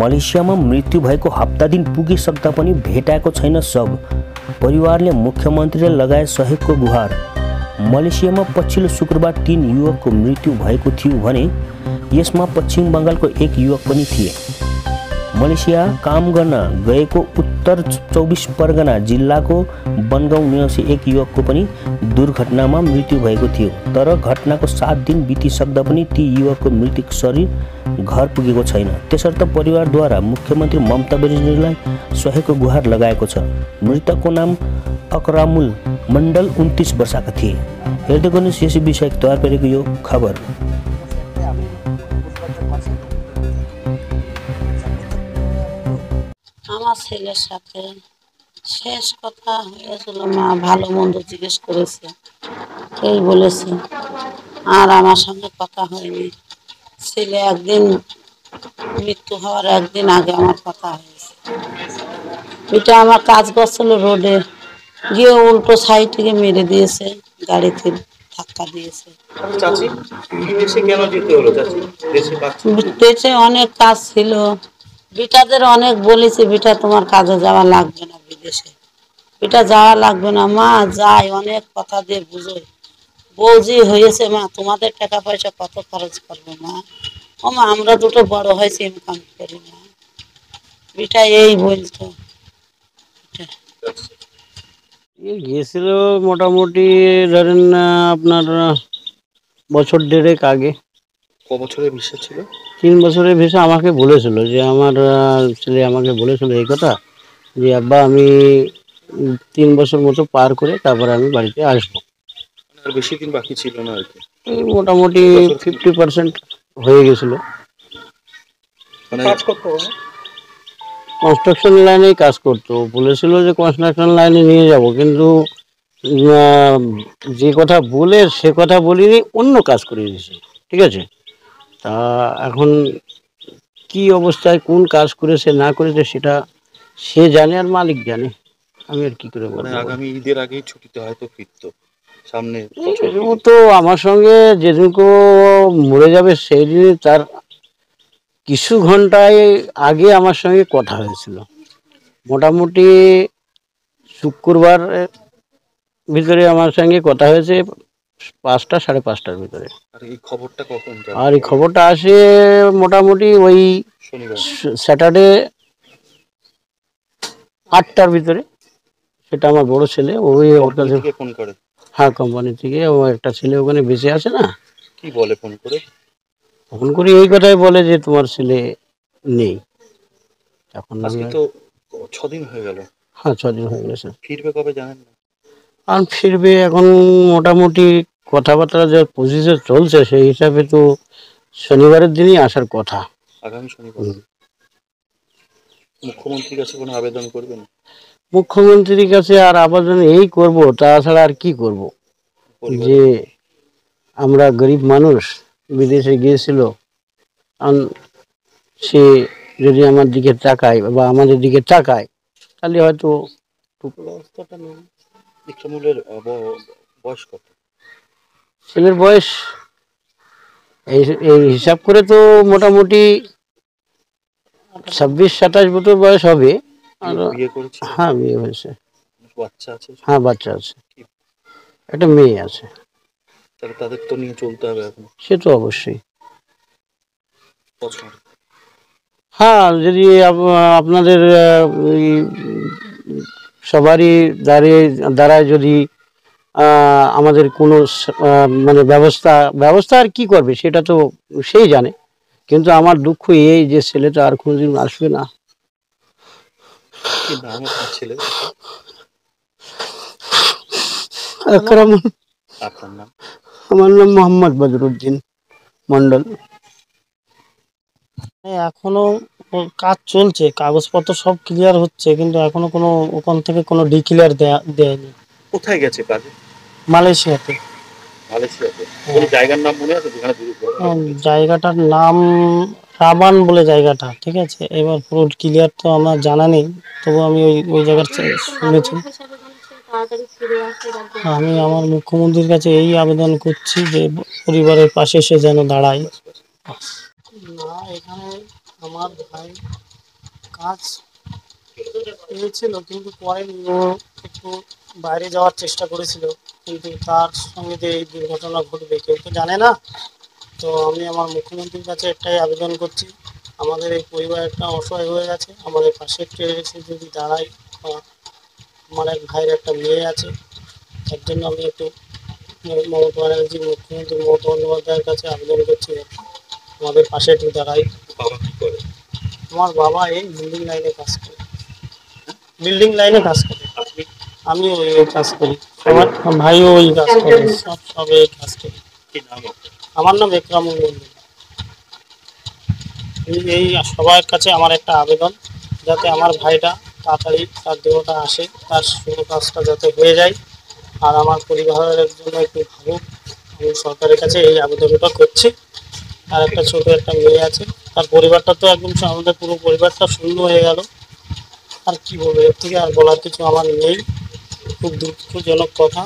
मलेसियामा मृत्यु भएको हप्ता दिन पुगिसक्दा पनि भेटाएको छैन शव। परिवारले मुख्यमन्त्रीले लगाए सहयोगको गुहार। मलेसियामा पछिल्लो शुक्रबार 3 युवकको मृत्यु भएको थियो भने यसमा पश्चिम बङ्गालको एक युवक पनि थिए। मलेसिया काम गर्न गएको उत्तर 24 परगना जिल्लाको बनगाउँ निवासी एक युवकको पनि दुर्घटनामा मृत्यु भएको थियो। तर घटनाको 7 दिन बितिसक्दा पनि ती युवकको मृतक शरीर घर पुगेको छैन। त्यसर्थ परिवारद्वारा मुख्यमन्त्री ममता ब्यानर्जीलाई सहयोगको गुहार लगाएको छ। मृतकको नाम अकरामुल मण्डल 29 वर्षका थिए। हेर्दै गर्नुहोस् यसै विषयक तयार पारेको यो खबर। আমার ছেলের সাথে শেষ কথা হয়েছিল, মা ভালো মন্দ জিজ্ঞেস করেছে, এই বলেছে, আর আমার সঙ্গে কথা হয়নি। ছেলে একদিন মৃত্যু হওয়ার একদিন আগে আমার কথা হয়েছে। এটা আমার কাজ করছিল রোডে, গিয়ে উল্টো সাইড থেকে মেরে দিয়েছে, গাড়িতে ধাক্কা দিয়েছে। দেশে অনেক কাজ ছিল, বিটাদের অনেক বলেছে, বিটা তোমার কাজে যাওয়া লাগবে না, বিদেশে বিটা যাওয়া লাগবে না। মা যাই, অনেক কথা দিয়ে বুঝোই, বৌজি হয়েছে, মা তোমাদের টাকা পয়সা কত খরচ করবো মা, ও মা আমরা দুটো বড় হয়েছে ইনকাম করি না, বিটা এই বলতো। গিয়েছিল মোটামুটি ধরেন আপনার বছর দেড়েক আগে। ক বছরের ভিসা ছিল? 3 বছরের ভিসা। আমাকে বলেছিল যে আমার ছেলে আমাকে বলেছিল এই কথা যে আব্বা আমি 3 বছর মতো পার করে তারপরে আমি বাড়িতে আসবো। আর বেশি দিন বাকি ছিল না আর কি, মোটামুটি 50% হয়ে গেছিল। কাজ করতে হবে, কনস্ট্রাকশন লাইনেই কাজ করতো। বলেছিল যে কনস্ট্রাকশন লাইনে নিয়ে যাব, কিন্তু যে কথা বলে সে কথা বলিনি, অন্য কাজ করে দিয়েছে। ঠিক আছে, তা এখন কি অবস্থায় কোন কাজ করেছে না করেছে সেটা সে জানে আর মালিক জানে, আমি আর কি করে বলবো। আগামী ঈদের আগেই ছুটিতে হয়তো ফিরতো সামনে। ও তো আমার সঙ্গে যেদিনকে মরে যাবে সেই দিনই তার কিছু ঘন্টায় আগে আমার সঙ্গে কথা হয়েছিল। মোটামুটি শুক্রবার ভিতরে আমার সঙ্গে কথা হয়েছে 5টা 5:30টার ভিতরে। আর এই খবরটা কখন? আর এই খবরটা আসে মোটামুটি ওই স্যাটারডে 8টার ভিতরে। সেটা আমার বড় ছেলে, ওই ওর কাছে ফোন করে। হ্যাঁ, কোম্পানি থেকে। ও একটা ছেলে ওখানে বেঁচে আছে না। কি বলে ফোন করে? ফোন করে এই কথাই বলে যে তোমার ছেলে নেই। এখন আজকে তো 6 দিন হয়ে গেল। হ্যাঁ, 6 দিন হয়ে গেছে। ফিরবে কবে জানেন না? আর ফিরবে এখন মোটামুটি কথাবার্তা যে প্রসেসে চলছে সেই হিসাবে তো শনিবারের দিনই আসার কথা। আগামী শনিবার। মুখ্যমন্ত্রীর কাছে কোনো আবেদন করবেন? মুখ্যমন্ত্রীর কাছে আর আবেদন এই করব, তাছাড়া আর কি করব। যে আমরা গরিব মানুষ, বিদেশে গিয়েছিল, সে যদি আমার দিকে তাকায় বা আমাদের দিকে তাকায় তাহলে হয়তো। বয়স কত? ছেলের বয়স এই হিসাব করে তো মোটামুটি 26-27 বছর বয়স হবে। হ্যাঁ, বিয়ে হয়েছে। বাচ্চা আছে? হ্যাঁ, বাচ্চা আছে, একটা মেয়ে আছে। তাহলে তাদের তো নিয়ে চলতে হবে এখন। সে তো অবশ্যই। হ্যাঁ, যদি আপনাদের সবারই দ্বারায় যদি আমাদের কোনো মানে ব্যবস্থা আর কি করবে সেটা তো সেই জানে, কিন্তু আমার দুঃখ এই যে ছেলেটা আর কোনোদিন আসবে না। আমার নাম মোহাম্মদ বদরুদ্দিন মন্ডল। এখনো কাজ চলছে, কাগজপত্র সব ক্লিয়ার হচ্ছে, কিন্তু এখনো কোনো ওখান থেকে কোনো ডিক্লিয়ার দেয়নি। কোথায় গেছে কাজে? মালয়েশিয়াতে। কোনো জায়গার নাম মনে আছে? জায়গাটার নাম রাবান বলে জায়গাটা। ঠিক আছে, এবার পুরো ক্লিয়ার তো আমার জানা নেই, তবু আমি ওই জায়গার শুনেছি। আমি আমার মুখ্যমন্ত্রীর কাছে এই আবেদন করছি যে পরিবারের পাশে সে যেন দাঁড়ায়। না, এখানে আমার ভাই কাজ পেয়েছিল কিন্তু করেনি। ও একটু বাইরে যাওয়ার চেষ্টা করেছিল, কিন্তু তার সঙ্গে যে এই দুর্ঘটনা ঘটবে কেউ তো জানে না। তো আমি আমার মুখ্যমন্ত্রীর কাছে একটাই আবেদন করছি, আমাদের এই পরিবার একটা অসহায় হয়ে গেছে, আমাদের পাশে একটু এসে যদি দাঁড়ায়। বা আমার এক ভাইয়ের একটা মেয়ে আছে, তার জন্য আমি একটু মমতা ব্যানার্জি, মুখ্যমন্ত্রী মমতা বন্দ্যোপাধ্যায়ের কাছে আবেদন করছি আমাদের পাশে একটু দাঁড়াই। বাবা কি করে? আমার বাবা এই বিল্ডিং লাইনে কাজ করে, বিল্ডিং লাইনে কাজ করে। আপনি? আমি ওই কাজ করি, আমার ভাইও ওই কাজ করে, সব এই কাজ করি। কি নাম আপনার? আমার নাম একরামুল মন্ডল। এই সবার কাছে আমার একটা আবেদন, যাতে আমার ভাইটা তাড়াতাড়ি তার দেহটা আসে, তার শুভ কাজটা যাতে হয়ে যায়, আর আমার পরিবারের জন্য একটু ভাবুক। আমি সরকারের কাছে এই আবেদনটা করছি। আর একটা ছোট একটা মেয়ে আছে, তার পরিবারটা তো একদম আমাদের পুরো পরিবারটা শূন্য হয়ে গেল। আর কি বলবো, এর থেকে আর বলার কিছু আমার নেই। খুব দুঃখজনক কথা।